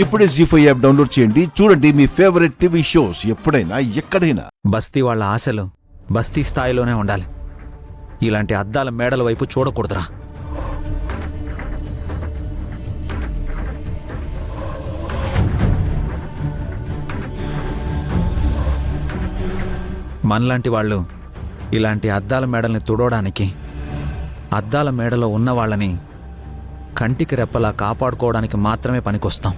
ఇప్పుడే జీ5 app download చేయండి. చూడండి మీ ఫేవరెట్ టీవీ షోస్ ఎప్పుడైనా ఎక్కడైనా. బస్తీ వాళ్ళ ఆశలు బస్తీ స్థాయిలోనే ఉండాలి. ఇలాంటి అద్దాల మేడల వైపు చూడకూడదురా. మనలాంటి వాళ్ళు ఇలాంటి అద్దాల మేడల్ని తుడవడానికి, అద్దాల మేడలో ఉన్న వాళ్ళని కంటికి రెప్పలా కాపాడుకోవడానికి మాత్రమే పనికొస్తాం.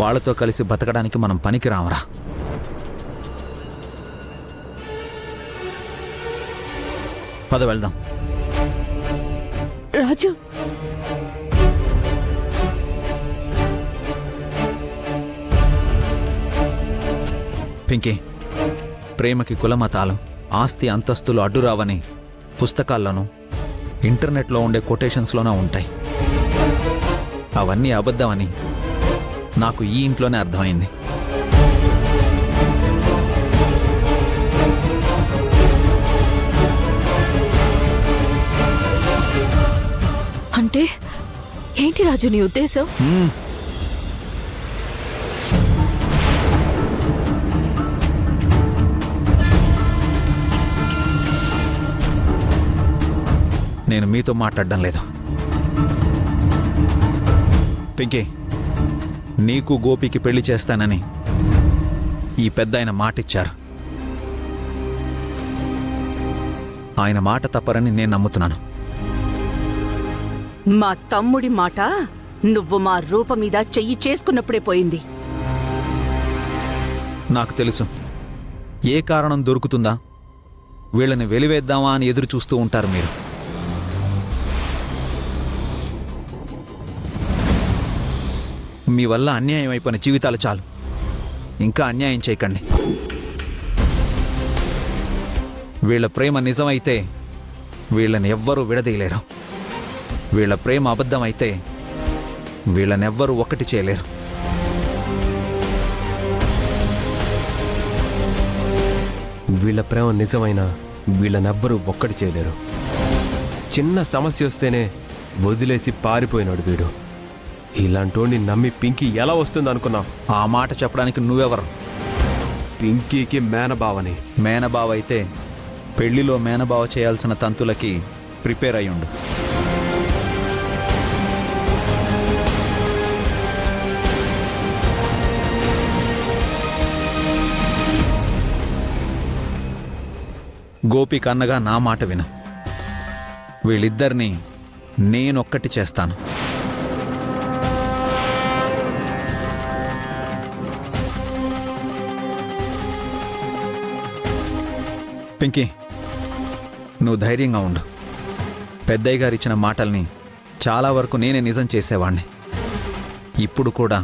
వాళ్ళతో కలిసి బతకడానికి మనం పనికి రామరా. పద వెళ్దాం. రాజు, పింకీ, ప్రేమకి కులమతాలు, ఆస్తి అంతస్తులు అడ్డురావని పుస్తకాల్లోనూ ఇంటర్నెట్లో ఉండే కొటేషన్స్లోనూ ఉంటాయి. అవన్నీ అబద్ధమని నాకు ఈ ఇంట్లోనే అర్థమైంది. అంటే ఏంటి రాజు నీ ఉద్దేశం? నేను మీతో మాట్లాడడం లేదు. పింకీ, నీకు గోపికి పెళ్లి చేస్తానని ఈ పెద్దాయన మాటిచ్చారు. ఆయన మాట తప్పరని నేను నమ్ముతున్నాను. మా తమ్ముడి మాట నువ్వు మా రూప మీద చెయ్యి చేసుకున్నప్పుడే పోయింది. నాకు తెలుసు, ఏ కారణం దొరుకుతుందా వీళ్ళని వెలివేద్దామా అని ఎదురు చూస్తూ ఉంటారు మీరు. మీ వల్ల అన్యాయం అయిపోయిన జీవితాలు చాలు. ఇంకా అన్యాయం చేయకండి. వీళ్ళ ప్రేమ నిజమైతే వీళ్ళని ఎవ్వరూ విడదీయలేరు. వీళ్ళ ప్రేమ అబద్ధమైతే వీళ్ళనెవ్వరూ ఒక్కటి చేయలేరు. వీళ్ళ ప్రేమ నిజమైన వీళ్ళనెవ్వరూ ఒక్కటి చేయలేరు. చిన్న సమస్య వస్తేనే వదిలేసి పారిపోయినాడు వీడు. ఇలాంటోని నమ్మి పింకీ ఎలా వస్తుంది అనుకున్నావు? ఆ మాట చెప్పడానికి నువ్వెవరు? పింకీకి మేనబావని. మేనబావ అయితే పెళ్లిలో మేనబావ చేయాల్సిన తంతులకి ప్రిపేర్ అయ్యుండు. గోపి కన్నగా నా మాట విను. వీళ్ళిద్దరినీ నేనొక్కటి చేస్తాను. పింకీ, నువ్వు ధైర్యంగా ఉండు. పెద్దయ్య గారు ఇచ్చిన మాటల్ని చాలా వరకు నేనే నిజం చేసేవాణ్ణి. ఇప్పుడు కూడా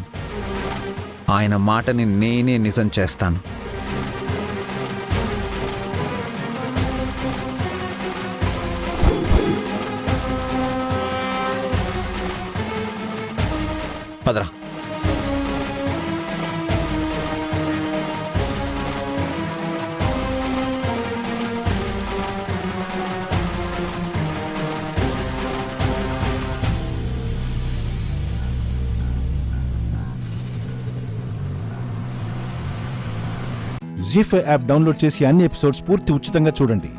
ఆయన మాటని నేనే నిజం చేస్తాను. పదరా. జీ5 యాప్ డౌన్లోడ్ చేసి అన్ని ఎపిసోడ్స్ పూర్తి ఉచితంగా చూడండి.